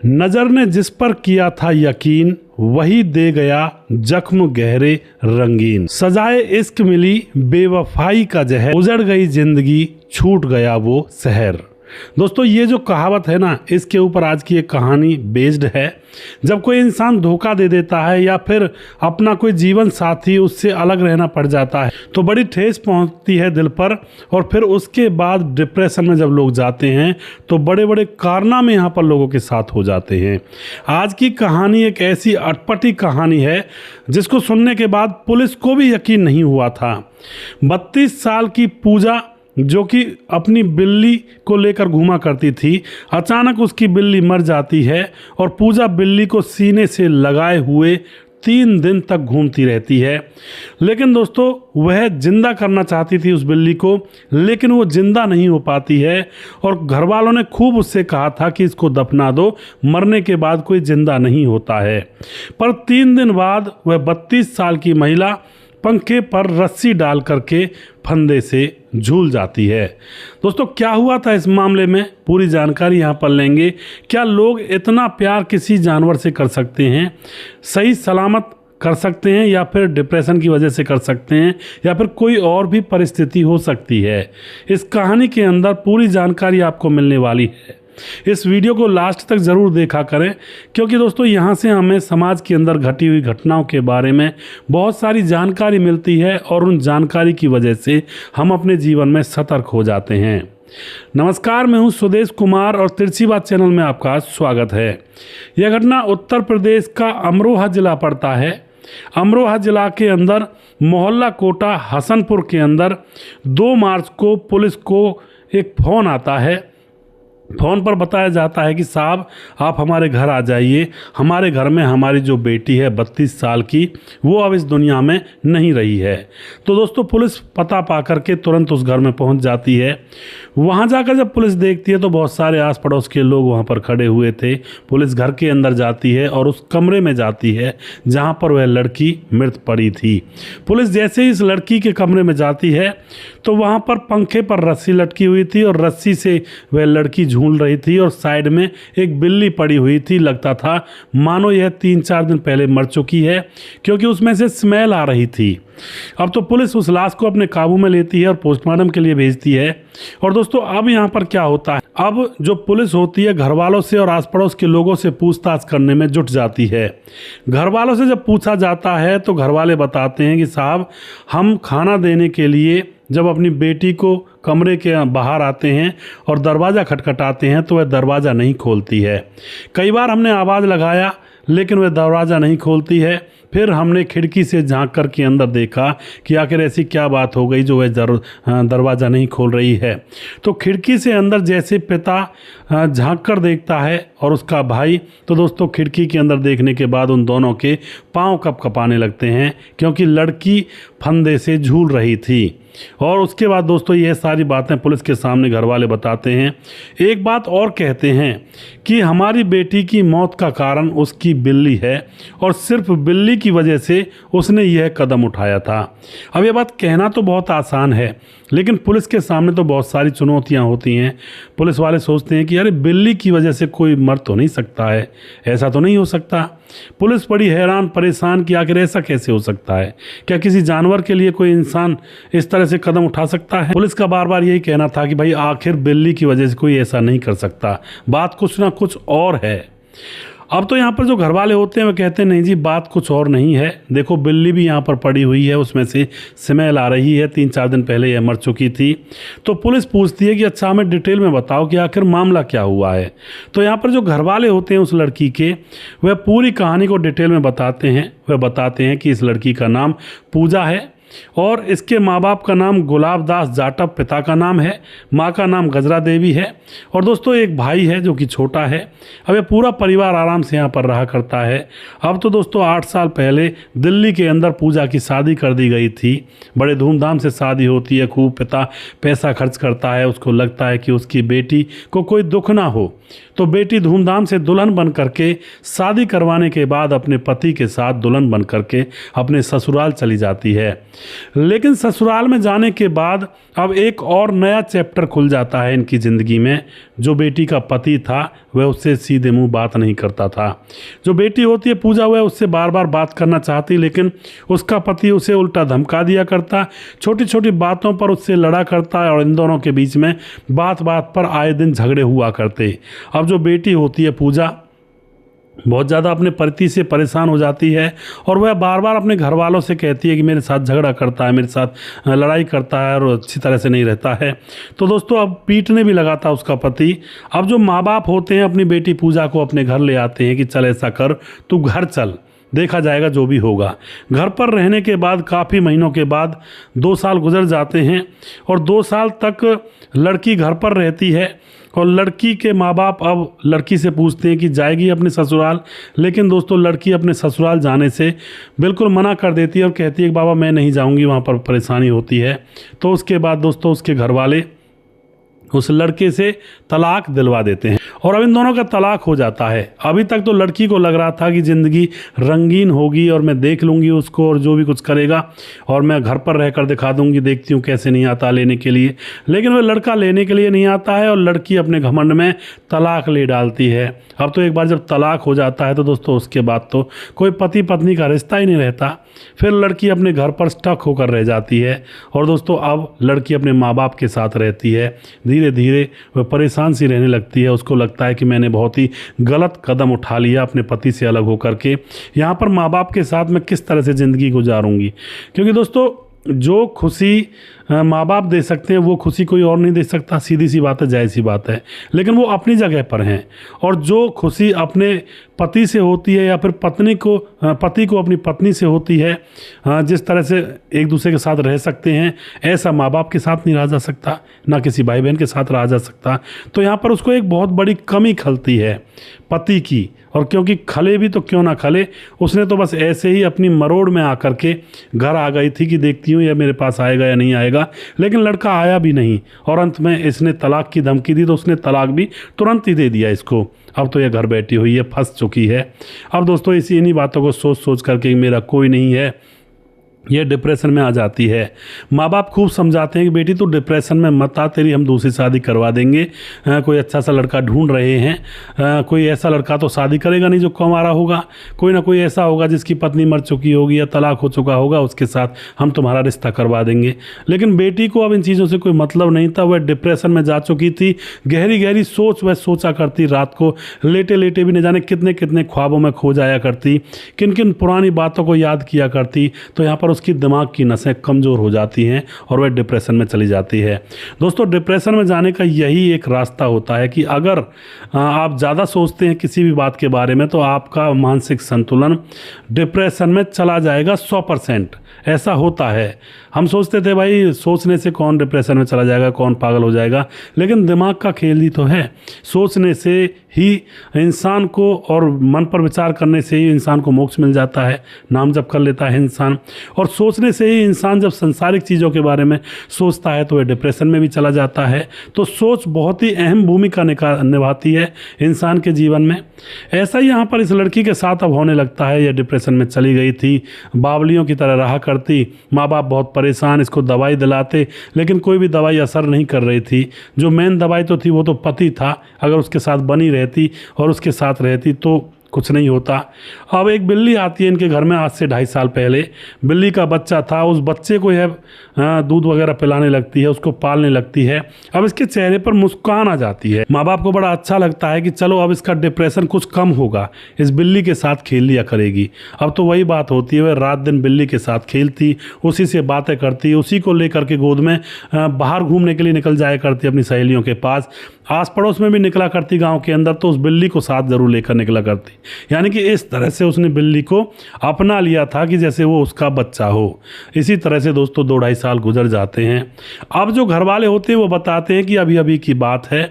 नजर ने जिस पर किया था यकीन, वही दे गया जख्म गहरे रंगीन। सजाए इश्क मिली बेवफाई का जहर, उजड़ गई जिंदगी छूट गया वो शहर। दोस्तों ये जो कहावत है ना, इसके ऊपर आज की एक कहानी बेस्ड है। जब कोई इंसान धोखा दे देता है या फिर अपना कोई जीवन साथी उससे अलग रहना पड़ जाता है तो बड़ी ठेस पहुंचती है दिल पर, और फिर उसके बाद डिप्रेशन में जब लोग जाते हैं तो बड़े बड़े कारनामे यहाँ पर लोगों के साथ हो जाते हैं। आज की कहानी एक ऐसी अटपटी कहानी है जिसको सुनने के बाद पुलिस को भी यकीन नहीं हुआ था। 32 साल की पूजा, जो कि अपनी बिल्ली को लेकर घूमा करती थी, अचानक उसकी बिल्ली मर जाती है और पूजा बिल्ली को सीने से लगाए हुए 3 दिन तक घूमती रहती है। लेकिन दोस्तों वह जिंदा करना चाहती थी उस बिल्ली को, लेकिन वो जिंदा नहीं हो पाती है और घर वालों ने खूब उससे कहा था कि इसको दफना दो, मरने के बाद कोई जिंदा नहीं होता है। पर 3 दिन बाद वह 32 साल की महिला पंखे पर रस्सी डाल करके फंदे से झूल जाती है। दोस्तों क्या हुआ था इस मामले में, पूरी जानकारी यहाँ पर लेंगे। क्या लोग इतना प्यार किसी जानवर से कर सकते हैं, सही सलामत कर सकते हैं, या फिर डिप्रेशन की वजह से कर सकते हैं, या फिर कोई और भी परिस्थिति हो सकती है। इस कहानी के अंदर पूरी जानकारी आपको मिलने वाली है। इस वीडियो को लास्ट तक ज़रूर देखा करें, क्योंकि दोस्तों यहाँ से हमें समाज के अंदर घटी हुई घटनाओं के बारे में बहुत सारी जानकारी मिलती है और उन जानकारी की वजह से हम अपने जीवन में सतर्क हो जाते हैं। नमस्कार, मैं हूँ सुदेश कुमार और तिरछी बात चैनल में आपका स्वागत है। यह घटना उत्तर प्रदेश का अमरोहा जिला पड़ता है। अमरोहा जिला के अंदर मोहल्ला कोटा हसनपुर के अंदर 2 मार्च को पुलिस को एक फ़ोन आता है। फ़ोन पर बताया जाता है कि साहब आप हमारे घर आ जाइए, हमारे घर में हमारी जो बेटी है 32 साल की, वो अब इस दुनिया में नहीं रही है। तो दोस्तों पुलिस पता पा करके तुरंत उस घर में पहुंच जाती है। वहां जाकर जब पुलिस देखती है तो बहुत सारे आस पड़ोस के लोग वहां पर खड़े हुए थे। पुलिस घर के अंदर जाती है और उस कमरे में जाती है जहां पर वह लड़की मृत पड़ी थी। पुलिस जैसे ही इस लड़की के कमरे में जाती है तो वहाँ पर पंखे पर रस्सी लटकी हुई थी और रस्सी से वह लड़की झूल रही थी और साइड में एक बिल्ली पड़ी हुई थी। लगता था मानो यह 3-4 दिन पहले मर चुकी है, क्योंकि उसमें से स्मेल आ रही थी। अब तो पुलिस उस लाश को अपने काबू में लेती है और पोस्टमार्टम के लिए भेजती है। और दोस्तों अब यहाँ पर क्या होता है, अब जो पुलिस होती है घर वालों से और आस पड़ोस के लोगों से पूछताछ करने में जुट जाती है। घर वालों से जब पूछा जाता है तो घर वाले बताते हैं कि साहब हम खाना देने के लिए जब अपनी बेटी को कमरे के बाहर आते हैं और दरवाज़ा खटखटाते हैं तो वह दरवाज़ा नहीं खोलती है। कई बार हमने आवाज़ लगाया लेकिन वह दरवाज़ा नहीं खोलती है। फिर हमने खिड़की से झांक कर के अंदर देखा कि आखिर ऐसी क्या बात हो गई जो वह दरवाज़ा नहीं खोल रही है। तो खिड़की से अंदर जैसे पिता झांक कर देखता है और उसका भाई, तो दोस्तों खिड़की के अंदर देखने के बाद उन दोनों के पाँव कँपने लगते हैं, क्योंकि लड़की फंदे से झूल रही थी। और उसके बाद दोस्तों यह सारी बातें पुलिस के सामने घर वाले बताते हैं। एक बात और कहते हैं कि हमारी बेटी की मौत का कारण उसकी बिल्ली है और सिर्फ बिल्ली की वजह से उसने यह कदम उठाया था। अब यह बात कहना तो बहुत आसान है, लेकिन पुलिस के सामने तो बहुत सारी चुनौतियां होती हैं। पुलिस वाले सोचते हैं कि अरे बिल्ली की वजह से कोई मर तो नहीं सकता है, ऐसा तो नहीं हो सकता। पुलिस बड़ी हैरान परेशान कि आखिर ऐसा कैसे हो सकता है, क्या किसी जानवर के लिए कोई इंसान इस तरह से कदम उठा सकता है। पुलिस का बार बार यही कहना था कि भाई आखिर बिल्ली की वजह से कोई ऐसा नहीं कर सकता, बात कुछ ना कुछ और है। अब तो यहाँ पर जो घर वाले होते हैं वो कहते हैं नहीं जी बात कुछ और नहीं है, देखो बिल्ली भी यहाँ पर पड़ी हुई है, उसमें से स्मेल आ रही है, 3-4 दिन पहले यह मर चुकी थी। तो पुलिस पूछती है कि अच्छा हमें डिटेल में बताओ कि आखिर मामला क्या हुआ है। तो यहाँ पर जो घर वाले होते हैं उस लड़की के, वह पूरी कहानी को डिटेल में बताते हैं। वह बताते हैं कि इस लड़की का नाम पूजा है और इसके माँ बाप का नाम गुलाब दास जाटव पिता का नाम है, माँ का नाम गजरा देवी है, और दोस्तों एक भाई है जो कि छोटा है। अब ये पूरा परिवार आराम से यहाँ पर रहा करता है। अब तो दोस्तों 8 साल पहले दिल्ली के अंदर पूजा की शादी कर दी गई थी। बड़े धूमधाम से शादी होती है, खूब पिता पैसा खर्च करता है, उसको लगता है कि उसकी बेटी को कोई दुख ना हो। तो बेटी धूमधाम से दुल्हन बन करके शादी करवाने के बाद अपने पति के साथ दुल्हन बन करके अपने ससुराल चली जाती है। लेकिन ससुराल में जाने के बाद अब एक और नया चैप्टर खुल जाता है इनकी ज़िंदगी में। जो बेटी का पति था वह उससे सीधे मुंह बात नहीं करता था। जो बेटी होती है पूजा, वह उससे बार बार बात करना चाहती, लेकिन उसका पति उसे उल्टा धमका दिया करता, छोटी छोटी बातों पर उससे लड़ा करता और इन दोनों के बीच में बात बात पर आए दिन झगड़े हुआ करते। अब जो बेटी होती है पूजा बहुत ज़्यादा अपने पति से परेशान हो जाती है और वह बार बार अपने घर वालों से कहती है कि मेरे साथ झगड़ा करता है, मेरे साथ लड़ाई करता है और अच्छी तरह से नहीं रहता है। तो दोस्तों अब पीटने भी लगा था उसका पति। अब जो माँ बाप होते हैं अपनी बेटी पूजा को अपने घर ले आते हैं कि चल ऐसा कर, तू घर चल, देखा जाएगा जो भी होगा। घर पर रहने के बाद काफ़ी महीनों के बाद 2 साल गुजर जाते हैं और 2 साल तक लड़की घर पर रहती है और लड़की के माँ बाप अब लड़की से पूछते हैं कि जाएगी अपने ससुराल, लेकिन दोस्तों लड़की अपने ससुराल जाने से बिल्कुल मना कर देती है और कहती है कि बाबा मैं नहीं जाऊंगी, वहाँ पर परेशानी होती है। तो उसके बाद दोस्तों उसके घर वाले उस लड़के से तलाक दिलवा देते हैं और अब इन दोनों का तलाक हो जाता है। अभी तक तो लड़की को लग रहा था कि ज़िंदगी रंगीन होगी और मैं देख लूँगी उसको और जो भी कुछ करेगा और मैं घर पर रहकर दिखा दूँगी, देखती हूँ कैसे नहीं आता लेने के लिए। लेकिन वह लड़का लेने के लिए नहीं आता है और लड़की अपने घमंड में तलाक ले डालती है। अब तो एक बार जब तलाक हो जाता है तो दोस्तों उसके बाद तो कोई पति पत्नी का रिश्ता ही नहीं रहता। फिर लड़की अपने घर पर स्टक होकर रह जाती है और दोस्तों अब लड़की अपने माँ बाप के साथ रहती है। धीरे धीरे वह परेशान सी रहने लगती है। उसको लगता है कि मैंने बहुत ही गलत कदम उठा लिया अपने पति से अलग होकर के। यहाँ पर माँ बाप के साथ मैं किस तरह से ज़िंदगी गुजारूंगी, क्योंकि दोस्तों जो खुशी माँ बाप दे सकते हैं वो खुशी कोई और नहीं दे सकता। सीधी सी बात है, जायज़ सी बात है, लेकिन वो अपनी जगह पर हैं। और जो खुशी अपने पति से होती है या फिर पति को अपनी पत्नी से होती है, जिस तरह से एक दूसरे के साथ रह सकते हैं, ऐसा माँ बाप के साथ नहीं रहा जा सकता, ना किसी भाई बहन के साथ रहा जा सकता। तो यहाँ पर उसको एक बहुत बड़ी कमी खलती है पति की। और क्योंकि खले भी तो क्यों ना खले, उसने तो बस ऐसे ही अपनी मरोड़ में आकर के घर आ गई थी कि देखती हूँ यह मेरे पास आएगा या नहीं आएगा, लेकिन लड़का आया भी नहीं और अंत में इसने तलाक की धमकी दी तो उसने तलाक भी तुरंत ही दे दिया इसको। अब तो यह घर बैठी हुई है, फंस चुकी है। अब दोस्तों इन्हीं बातों को सोच सोच करके मेरा कोई नहीं है, ये डिप्रेशन में आ जाती है। माँ बाप खूब समझाते हैं कि बेटी तू डिप्रेशन में मत आ, तेरी हम दूसरी शादी करवा देंगे, कोई अच्छा सा लड़का ढूंढ रहे हैं, कोई ऐसा लड़का तो शादी करेगा नहीं जो कुंवारा होगा, कोई ना कोई ऐसा होगा जिसकी पत्नी मर चुकी होगी या तलाक हो चुका होगा, उसके साथ हम तुम्हारा रिश्ता करवा देंगे। लेकिन बेटी को अब इन चीज़ों से कोई मतलब नहीं था। वह डिप्रेशन में जा चुकी थी। गहरी गहरी सोच वह सोचा करती, रात को लेटे लेटे भी न जाने कितने कितने ख्वाबों में खो जाया करती, किन किन पुरानी बातों को याद किया करती। तो यहाँ पर उसकी दिमाग की नसें कमज़ोर हो जाती हैं और वह डिप्रेशन में चली जाती है। दोस्तों डिप्रेशन में जाने का यही एक रास्ता होता है कि अगर आप ज़्यादा सोचते हैं किसी भी बात के बारे में तो आपका मानसिक संतुलन डिप्रेशन में चला जाएगा 100%। ऐसा होता है। हम सोचते थे भाई सोचने से कौन डिप्रेशन में चला जाएगा, कौन पागल हो जाएगा, लेकिन दिमाग का खेल ही तो है। सोचने से ही इंसान को और मन पर विचार करने से ही इंसान को मोक्ष मिल जाता है, नाम जप कर लेता है इंसान। और सोचने से ही इंसान जब संसारिक चीज़ों के बारे में सोचता है तो वह डिप्रेशन में भी चला जाता है। तो सोच बहुत ही अहम भूमिका निभाती है इंसान के जीवन में। ऐसा ही यहाँ पर इस लड़की के साथ अब होने लगता है। यह डिप्रेशन में चली गई थी, बावलियों की तरह रहा करती। माँ बाप बहुत परेशान, इसको दवाई दिलाते, लेकिन कोई भी दवाई असर नहीं कर रही थी। जो मेन दवाई तो थी वो तो पति था, अगर उसके साथ बनी रहती और उसके साथ रहती तो कुछ नहीं होता। अब एक बिल्ली आती है इनके घर में आज से 2.5 साल पहले। बिल्ली का बच्चा था, उस बच्चे को यह दूध वगैरह पिलाने लगती है, उसको पालने लगती है। अब इसके चेहरे पर मुस्कान आ जाती है। माँ बाप को बड़ा अच्छा लगता है कि चलो अब इसका डिप्रेशन कुछ कम होगा, इस बिल्ली के साथ खेल लिया करेगी। अब तो वही बात होती है, वह रात दिन बिल्ली के साथ खेलती, उसी से बातें करती, उसी को लेकर के गोद में बाहर घूमने के लिए निकल जाया करती अपनी सहेलियों के पास। आस पड़ोस में भी निकला करती गाँव के अंदर तो उस बिल्ली को साथ ज़रूर लेकर निकला करती। यानी कि इस तरह से उसने बिल्ली को अपना लिया था कि जैसे वो उसका बच्चा हो। इसी तरह से दोस्तों 2-2.5 साल गुजर जाते हैं। अब जो घर वाले होते हैं वो बताते हैं कि अभी अभी की बात है,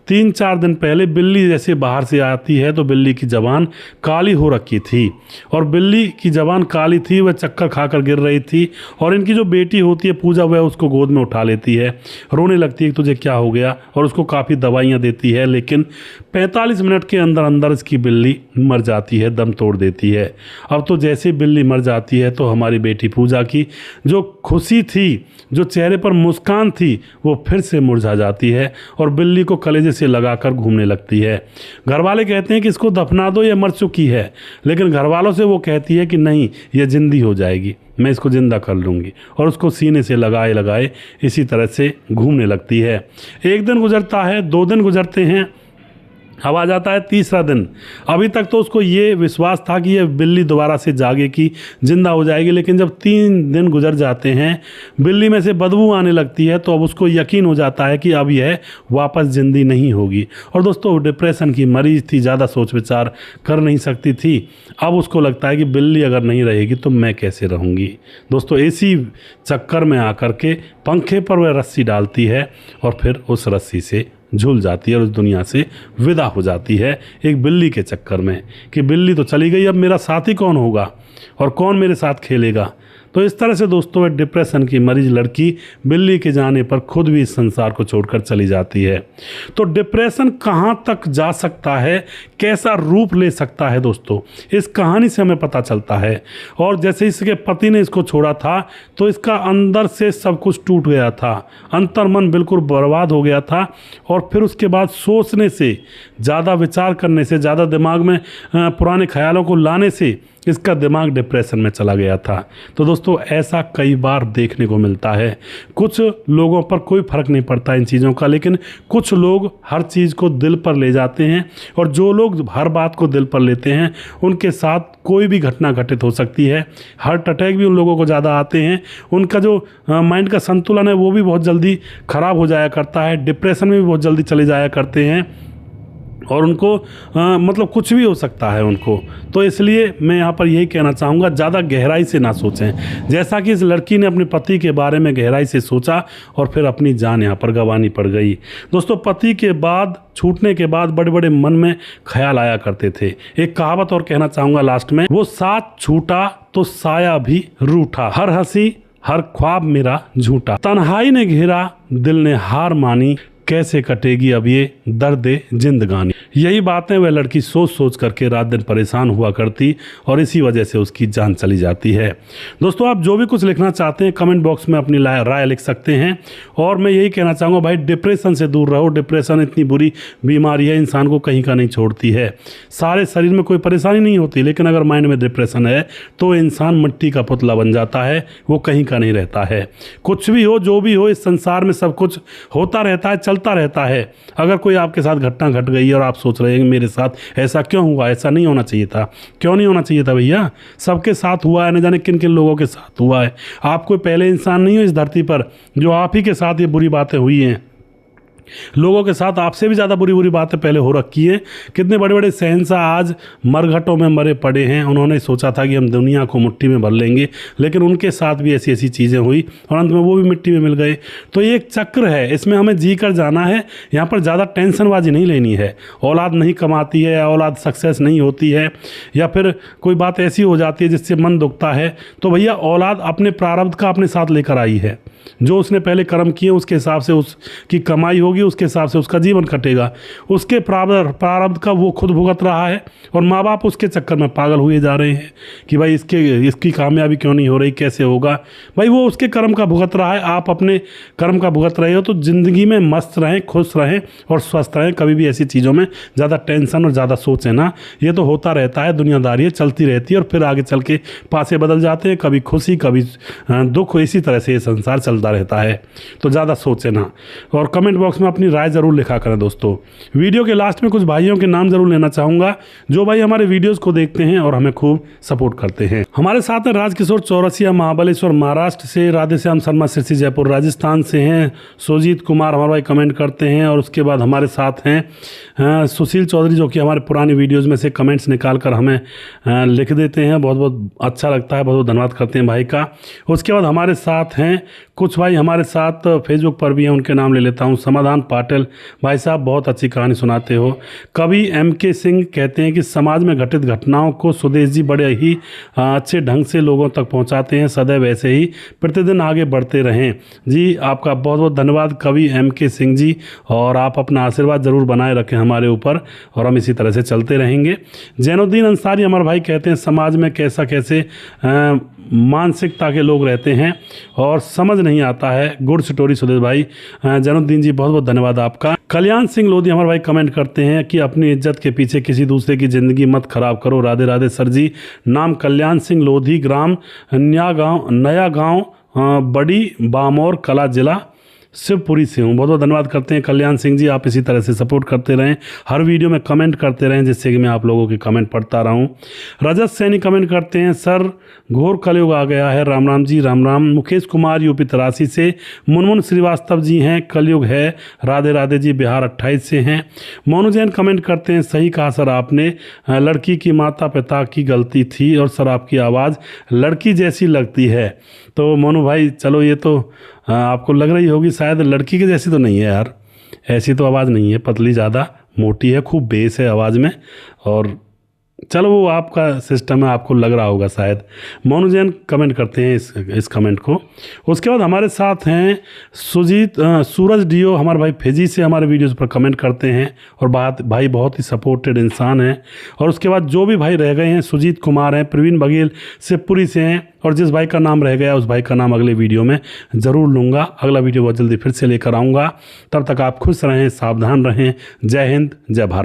3-4 दिन पहले बिल्ली जैसे बाहर से आती है तो बिल्ली की ज़बान काली हो रखी थी और बिल्ली की ज़बान काली थी, वह चक्कर खाकर गिर रही थी। और इनकी जो बेटी होती है पूजा, वह उसको गोद में उठा लेती है, रोने लगती है कि तुझे क्या हो गया, और उसको काफ़ी दवाइयाँ देती है। लेकिन 45 मिनट के अंदर अंदर इसकी बिल्ली मर जाती है, दम तोड़ देती है। अब तो जैसे बिल्ली मर जाती है तो हमारी बेटी पूजा की जो खुशी थी, जो चेहरे पर मुस्कान थी, वो फिर से मुरझा जाती है और बिल्ली को कलेजे से लगाकर घूमने लगती है। घर वाले कहते हैं कि इसको दफना दो, ये मर चुकी है, लेकिन घर वालों से वो कहती है कि नहीं, ये जिंदी हो जाएगी, मैं इसको जिंदा कर लूँगी, और उसको सीने से लगाए लगाए इसी तरह से घूमने लगती है। एक दिन गुजरता है, 2 दिन गुजरते हैं, अब आ जाता है तीसरा दिन। अभी तक तो उसको ये विश्वास था कि ये बिल्ली दोबारा से जागेगी, जिंदा हो जाएगी, लेकिन जब 3 दिन गुजर जाते हैं, बिल्ली में से बदबू आने लगती है, तो अब उसको यकीन हो जाता है कि अब यह वापस जिंदी नहीं होगी। और दोस्तों, डिप्रेशन की मरीज थी, ज़्यादा सोच विचार कर नहीं सकती थी। अब उसको लगता है कि बिल्ली अगर नहीं रहेगी तो मैं कैसे रहूँगी। दोस्तों, इसी चक्कर में आकर के पंखे पर वह रस्सी डालती है और फिर उस रस्सी से झूल जाती है और उस दुनिया से विदा हो जाती है, एक बिल्ली के चक्कर में कि बिल्ली तो चली गई, अब मेरा साथी कौन होगा और कौन मेरे साथ खेलेगा। तो इस तरह से दोस्तों, डिप्रेशन की मरीज लड़की बिल्ली के जाने पर खुद भी इस संसार को छोड़कर चली जाती है। तो डिप्रेशन कहाँ तक जा सकता है, कैसा रूप ले सकता है दोस्तों, इस कहानी से हमें पता चलता है। और जैसे इसके पति ने इसको छोड़ा था तो इसका अंदर से सब कुछ टूट गया था, अंतर्मन बिल्कुल बर्बाद हो गया था। और फिर उसके बाद सोचने से, ज़्यादा विचार करने से, ज़्यादा दिमाग में पुराने ख्यालों को लाने से इसका दिमाग डिप्रेशन में चला गया था। तो दोस्तों, ऐसा कई बार देखने को मिलता है। कुछ लोगों पर कोई फ़र्क नहीं पड़ता इन चीज़ों का, लेकिन कुछ लोग हर चीज़ को दिल पर ले जाते हैं, और जो लोग हर बात को दिल पर लेते हैं उनके साथ कोई भी घटना घटित हो सकती है। हार्ट अटैक भी उन लोगों को ज़्यादा आते हैं, उनका जो माइंड का संतुलन है वो भी बहुत जल्दी ख़राब हो जाया करता है, डिप्रेशन में भी बहुत जल्दी चले जाया करते हैं, और उनको मतलब कुछ भी हो सकता है उनको। तो इसलिए मैं यहाँ पर यही कहना चाहूँगा, ज़्यादा गहराई से ना सोचें। जैसा कि इस लड़की ने अपने पति के बारे में गहराई से सोचा और फिर अपनी जान यहाँ पर गंवानी पड़ गई। दोस्तों, पति के बाद छूटने के बाद बड़े बड़े मन में ख्याल आया करते थे। एक कहावत और कहना चाहूँगा लास्ट में, वो साथ छूटा तो साया भी रूठा, हर हंसी हर ख्वाब मेरा झूठा, तन्हाई ने घेरा दिल ने हार मानी, कैसे कटेगी अब ये दर्द जिंदगानी। यही बातें वह लड़की सोच सोच करके रात दिन परेशान हुआ करती, और इसी वजह से उसकी जान चली जाती है। दोस्तों, आप जो भी कुछ लिखना चाहते हैं कमेंट बॉक्स में अपनी राय लिख सकते हैं। और मैं यही कहना चाहूँगा भाई, डिप्रेशन से दूर रहो। डिप्रेशन इतनी बुरी बीमारी है, इंसान को कहीं का नहीं छोड़ती है। सारे शरीर में कोई परेशानी नहीं होती, लेकिन अगर माइंड में डिप्रेशन है तो इंसान मिट्टी का पुतला बन जाता है, वो कहीं का नहीं रहता है। कुछ भी हो, जो भी हो, इस संसार में सब कुछ होता रहता है, चलता रहता है। अगर कोई आपके साथ घटना घट गई है और आप सोच रहे हैं मेरे साथ ऐसा क्यों हुआ, ऐसा नहीं होना चाहिए था, क्यों नहीं होना चाहिए था भैया, सबके साथ हुआ है, न जाने किन किन लोगों के साथ हुआ है। आप कोई पहले इंसान नहीं हो इस धरती पर जो आप ही के साथ ये बुरी बातें हुई हैं। लोगों के साथ आपसे भी ज़्यादा बुरी बुरी बातें पहले हो रखी हैं। कितने बड़े बड़े शहंशाह आज मरघटों में मरे पड़े हैं। उन्होंने सोचा था कि हम दुनिया को मुट्ठी में भर लेंगे, लेकिन उनके साथ भी ऐसी ऐसी चीज़ें हुई और अंत में वो भी मिट्टी में मिल गए। तो ये एक चक्र है, इसमें हमें जी कर जाना है। यहाँ पर ज़्यादा टेंशनबाजी नहीं लेनी है। औलाद नहीं कमाती है, या औलाद सक्सेस नहीं होती है, या फिर कोई बात ऐसी हो जाती है जिससे मन दुखता है, तो भैया औलाद अपने प्रारब्ध का अपने साथ लेकर आई है। जो उसने पहले कर्म किए उसके हिसाब से उसकी कमाई होगी, उसके हिसाब से उसका जीवन कटेगा। उसके प्रारब्ध का वो खुद भुगत रहा है, और माँ बाप उसके चक्कर में पागल हुए जा रहे हैं कि भाई इसकी कामयाबी क्यों नहीं हो रही, कैसे होगा। भाई वो उसके कर्म का भुगत रहा है, आप अपने कर्म का भुगत रहे हो। तो ज़िंदगी में मस्त रहें, खुश रहें और स्वस्थ रहें। कभी भी ऐसी चीज़ों में ज़्यादा टेंशन और ज़्यादा सोचें ना। ये तो होता रहता है, दुनियादारी चलती रहती है, और फिर आगे चल के पासे बदल जाते हैं, कभी खुशी कभी दुख। इसी तरह से ये संसार चलता रहता है। तो ज़्यादा सोचें ना, और कमेंट बॉक्स में अपनी राय ज़रूर लिखा करें। दोस्तों, वीडियो के लास्ट में कुछ भाइयों के नाम ज़रूर लेना चाहूँगा जो भाई हमारे वीडियोस को देखते हैं और हमें खूब सपोर्ट करते हैं। हमारे साथ हैं राजकिशोर चौरसिया महाबलेश्वर महाराष्ट्र से, राधेश्याम शर्मा सिरसी जयपुर राजस्थान से हैं, सुजीत कुमार हमारे भाई कमेंट करते हैं, और उसके बाद हमारे साथ हैं सुशील चौधरी जो कि हमारे पुरानी वीडियोज़ में से कमेंट्स निकाल कर हमें लिख देते हैं। बहुत बहुत अच्छा लगता है, बहुत बहुत धन्यवाद करते हैं भाई का। उसके बाद हमारे साथ हैं कुछ भाई हमारे साथ फेसबुक पर भी हैं, उनके नाम ले लेता हूं। समाधान पाटिल भाई साहब, बहुत अच्छी कहानी सुनाते हो। कवि MK सिंह कहते हैं कि समाज में घटित घटनाओं को सुदेश जी बड़े ही अच्छे ढंग से लोगों तक पहुंचाते हैं, सदैव ऐसे ही प्रतिदिन आगे बढ़ते रहें। जी, आपका बहुत बहुत धन्यवाद कवि MK सिंह जी, और आप अपना आशीर्वाद ज़रूर बनाए रखें हमारे ऊपर, और हम इसी तरह से चलते रहेंगे। जैनुद्दीन अंसारी हमारे भाई कहते हैं समाज में कैसे मानसिकता के लोग रहते हैं और समझ नहीं आता है। गुड स्टोरी सुदेश भाई। जैनुद्दीन जी बहुत बहुत धन्यवाद आपका। कल्याण सिंह लोधी हमारे भाई कमेंट करते हैं कि अपनी इज्जत के पीछे किसी दूसरे की ज़िंदगी मत खराब करो। राधे राधे सर जी। नाम कल्याण सिंह लोधी, ग्राम नया गाँव बड़ी बामौर कला, जिला शिवपुरी से हूँ। बहुत बहुत धन्यवाद करते हैं कल्याण सिंह जी। आप इसी तरह से सपोर्ट करते रहें, हर वीडियो में कमेंट करते रहें, जिससे कि मैं आप लोगों के कमेंट पढ़ता रहूँ। रजत सैनी कमेंट करते हैं, सर घोर कलयुग आ गया है। राम राम जी, राम राम। मुकेश कुमार यूपी 83 से। मुनमुन श्रीवास्तव जी हैं, कलयुग है। राधे राधे जी, बिहार 28 से हैं। मोनू जैन कमेंट करते हैं, सही कहा सर आपने, लड़की की माता पिता की गलती थी और सर आपकी आवाज़ लड़की जैसी लगती है। तो मोनू भाई चलो, ये तो आपको लग रही होगी शायद, लड़की के जैसी तो नहीं है यार, ऐसी तो आवाज़ नहीं है, पतली ज़्यादा मोटी है, खूब बेस है आवाज़ में। और चलो वो आपका सिस्टम है, आपको लग रहा होगा शायद। मोनू जैन कमेंट करते हैं इस कमेंट को। उसके बाद हमारे साथ हैं सूरज डीओ, हमारे भाई फिजी से हमारे वीडियोस पर कमेंट करते हैं और भाई बहुत ही सपोर्टेड इंसान हैं। और उसके बाद जो भी भाई रह गए हैं, सुजीत कुमार हैं, प्रवीण बघेल शिवपुरी से हैं। और जिस भाई का नाम रह गया उस भाई का नाम अगले वीडियो में ज़रूर लूँगा। अगला वीडियो बहुत जल्दी फिर से लेकर आऊँगा। तब तक आप खुश रहें, सावधान रहें। जय हिंद, जय भारत।